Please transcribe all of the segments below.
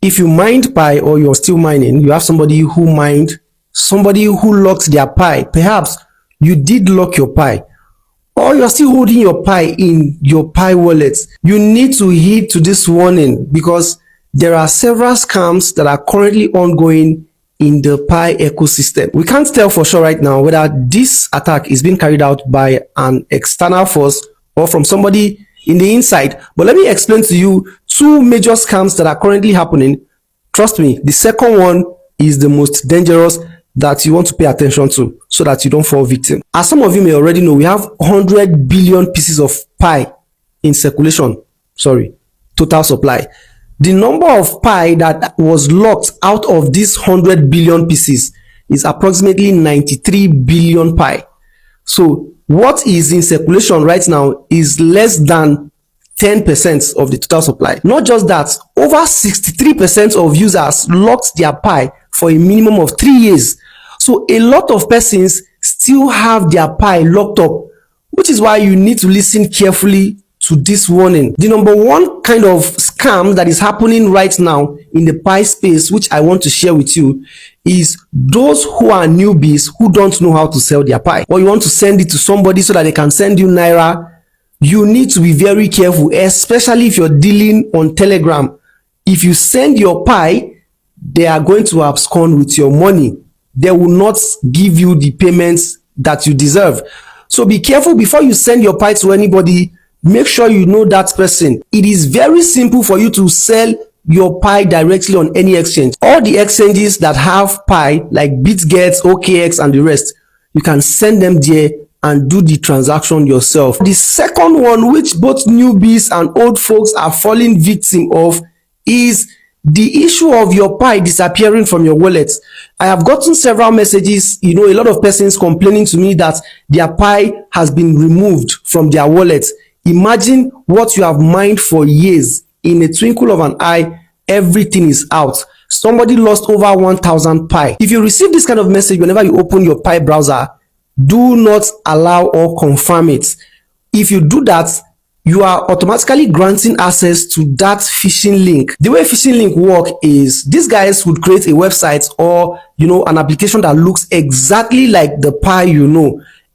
If you mined Pi or you're still mining, you have somebody who mined, somebody who locked their Pi. Perhaps you did lock your Pi, or you're still holding your Pi in your Pi wallet. You need to heed to this warning because there are several scams that are currently ongoing in the Pi ecosystem. We can't tell for sure right now whether this attack is being carried out by an external force or from somebody in the inside. But let me explain to you two major scams that are currently happening. Trust me, the second one is the most dangerous that you want to pay attention to so that you don't fall victim. As some of you may already know, we have 100 billion pieces of Pi in circulation. Total supply. The number of Pi that was locked out of these 100 billion pieces is approximately 93 billion Pi. So what is in circulation right now is less than 10% of the total supply. Not just that, over 63% of users locked their Pi for a minimum of 3 years. So a lot of persons still have their Pi locked up, which is why you need to listen carefully to this warning. The number one kind of scam that is happening right now in the Pi space, which I want to share with you, is those who are newbies who don't know how to sell their Pi, or you want to send it to somebody so that they can send you Naira. You need to be very careful, especially if you're dealing on Telegram. If you send your Pi, they are going to abscond with your money. They will not give you the payments that you deserve. So be careful before you send your Pi to anybody. Make sure you know that person. It is very simple for you to sell your Pi directly on any exchange. All the exchanges that have Pi, like BitGet, OKX, and the rest, you can send them there and do the transaction yourself. The second one, which both newbies and old folks are falling victim of, is the issue of your Pi disappearing from your wallet. I have gotten several messages, a lot of persons complaining to me that their Pi has been removed from their wallet. Imagine what you have mined for years. In a twinkle of an eye, everything is out. Somebody lost over 1,000 Pi. If you receive this kind of message whenever you open your Pi browser, do not allow or confirm it. If you do that, you are automatically granting access to that phishing link. The way phishing link work is these guys would create a website or an application that looks exactly like the Pi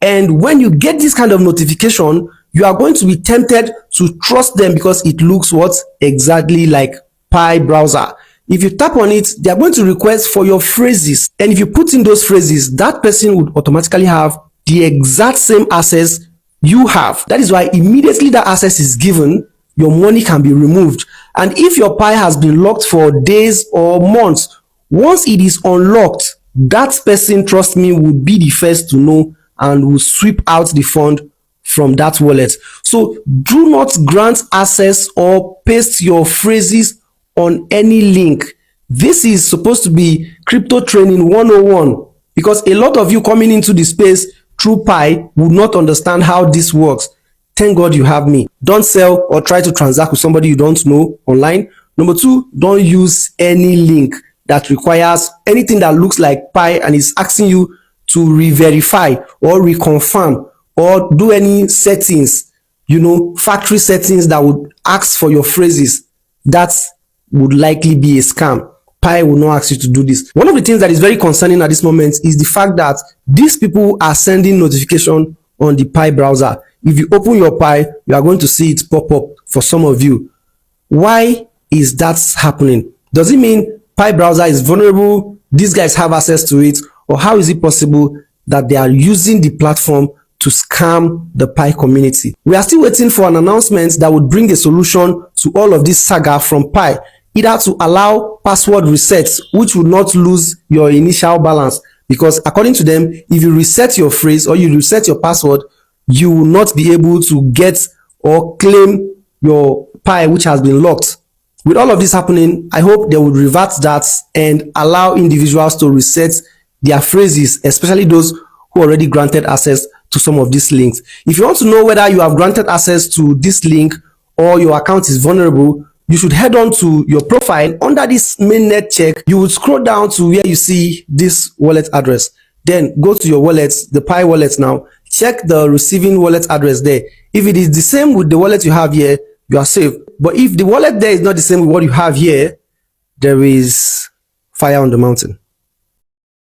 and when you get this kind of notification, you are going to be tempted to trust them because it looks exactly like Pi browser. If you tap on it, they are going to request for your phrases, and if you put in those phrases, that person would automatically have the exact same access you have. That is why immediately that access is given, your money can be removed. And if your Pi has been locked for days or months, once it is unlocked, that person, trust me, will be the first to know and will sweep out the fund from that wallet. So do not grant access or paste your phrases on any link. This is supposed to be crypto training 101, because a lot of you coming into the space through Pi would not understand how this works. Thank God you have me. Don't sell or try to transact with somebody you don't know online. Number two, don't use any link that requires anything that looks like Pi and is asking you to re-verify or reconfirm or do any settings, factory settings that would ask for your phrases. That would likely be a scam. Pi will not ask you to do this. One of the things that is very concerning at this moment is the fact that these people are sending notification on the Pi browser. If you open your Pi, you are going to see it pop up for some of you. Why is that happening? Does it mean Pi browser is vulnerable? These guys have access to it? Or how is it possible that they are using the platform to scam the Pi community? We are still waiting for an announcement that would bring a solution to all of this saga from Pi, either to allow password resets, which would not lose your initial balance, because according to them, if you reset your phrase or you reset your password, you will not be able to get or claim your Pi which has been locked. With all of this happening, I hope they would revert that and allow individuals to reset their phrases, especially those who already granted access to some of these links. If you want to know whether you have granted access to this link or your account is vulnerable, you should head on to your profile. Under this mainnet check, you would scroll down to where you see this wallet address. Then go to your wallet, the Pi wallet now. Check the receiving wallet address there. If it is the same with the wallet you have here, you are safe. But if the wallet there is not the same with what you have here, there is fire on the mountain.